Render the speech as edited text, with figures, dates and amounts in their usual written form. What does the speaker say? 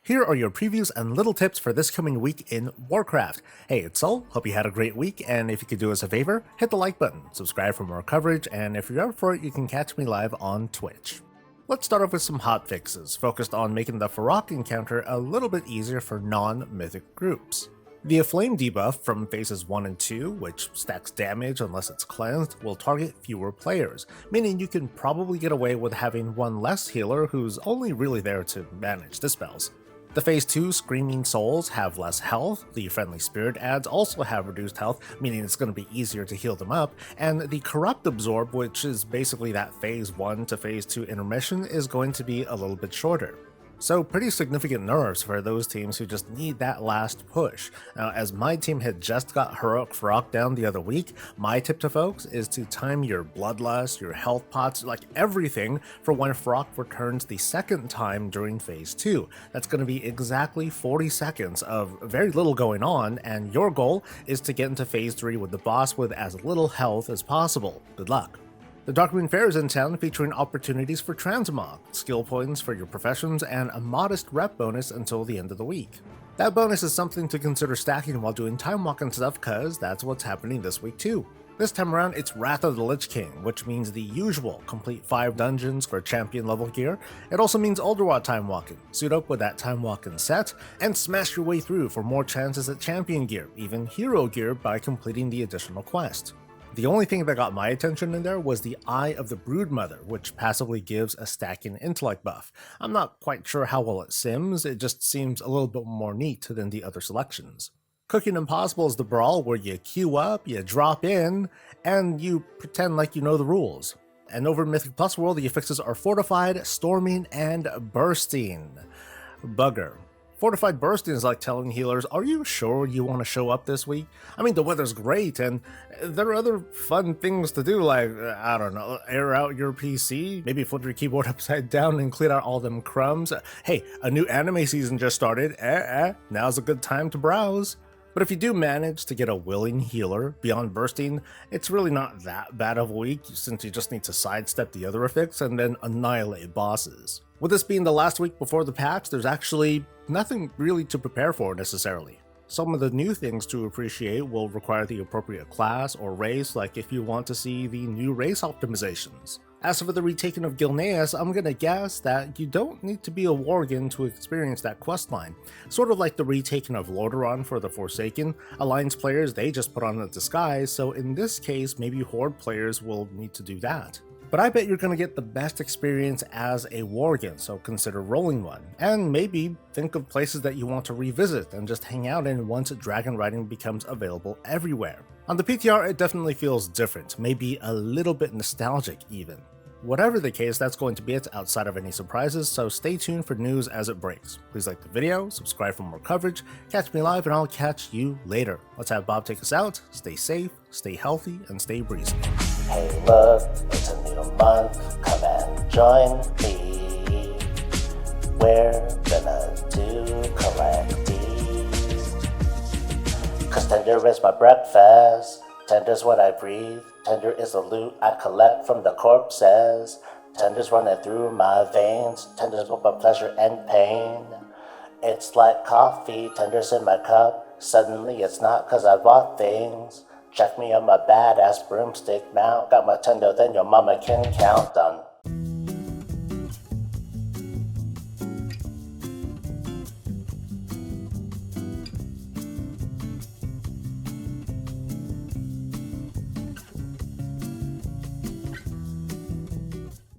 Here are your previews and little tips for this coming week in Warcraft. Hey, it's Soul, hope you had a great week, and if you could do us a favor, hit the like button, subscribe for more coverage, and if you're up for it, you can catch me live on Twitch. Let's start off with some hotfixes, focused on making the Fyrakk encounter a little bit easier for non-mythic groups. The Flame debuff from phases 1 and 2, which stacks damage unless it's cleansed, will target fewer players, meaning you can probably get away with having one less healer who's only really there to manage dispels. The Phase 2 Screaming Souls have less health, the Friendly Spirit ads also have reduced health, meaning it's going to be easier to heal them up, and the Corrupt Absorb, which is basically that Phase 1 to Phase 2 intermission, is going to be a little bit shorter. So pretty significant nerfs for those teams who just need that last push. Now, as my team had just got heroic Fyrakk down the other week, my tip to folks is to time your bloodlust, your health pots, like everything for when Fyrakk returns the second time during Phase 2. That's going to be exactly 40 seconds of very little going on, and your goal is to get into Phase 3 with the boss with as little health as possible. Good luck. The Darkmoon Fair is in town, featuring opportunities for transmog, skill points for your professions, and a modest rep bonus until the end of the week. That bonus is something to consider stacking while doing time walk and stuff, cause that's what's happening this week too. This time around, it's Wrath of the Lich King, which means the usual complete 5 dungeons for champion level gear. It also means Ulduar time walking. Suit up with that time walking set, and smash your way through for more chances at champion gear, even hero gear, by completing the additional quest. The only thing that got my attention in there was the Eye of the Broodmother, which passively gives a stacking intellect buff. I'm not quite sure how well it sims, it just seems a little bit more neat than the other selections. Cooking Impossible is the brawl where you queue up, you drop in, and you pretend like you know the rules. And over in Mythic Plus World, the affixes are Fortified, Storming, and Bursting. Bugger. Fortified Bursting is like telling healers, are you sure you want to show up this week? I mean, the weather's great, and there are other fun things to do, like, I don't know, air out your PC, maybe flip your keyboard upside down and clean out all them crumbs. Hey, a new anime season just started, now's a good time to browse. But if you do manage to get a willing healer beyond Bursting, it's really not that bad of a week, since you just need to sidestep the other affix and then annihilate bosses. With this being the last week before the patch, there's actually nothing really to prepare for necessarily. Some of the new things to appreciate will require the appropriate class or race, like if you want to see the new race optimizations. As for the retaking of Gilneas, I'm gonna guess that you don't need to be a Worgen to experience that questline. Sort of like the retaking of Lordaeron for the Forsaken. Alliance players, they just put on a disguise, so in this case, maybe Horde players will need to do that. But I bet you're going to get the best experience as a Worgen, so consider rolling one. And maybe think of places that you want to revisit and just hang out in once dragon riding becomes available everywhere. On the PTR, it definitely feels different, maybe a little bit nostalgic even. Whatever the case, that's going to be it outside of any surprises, so stay tuned for news as it breaks. Please like the video, subscribe for more coverage, catch me live, and I'll catch you later. Let's have Bob take us out. Stay safe, stay healthy, and stay breezy. Hey look, it's a new month, come and join me. We're gonna do collecties. Cause tender is my breakfast, tender's what I breathe. Tender is the loot I collect from the corpses. Tender's running through my veins, tender's both my pleasure and pain. It's like coffee, tender's in my cup. Suddenly it's not cause I bought things. Check me on my badass broomstick mount. Got my tender than your mama can count. Done.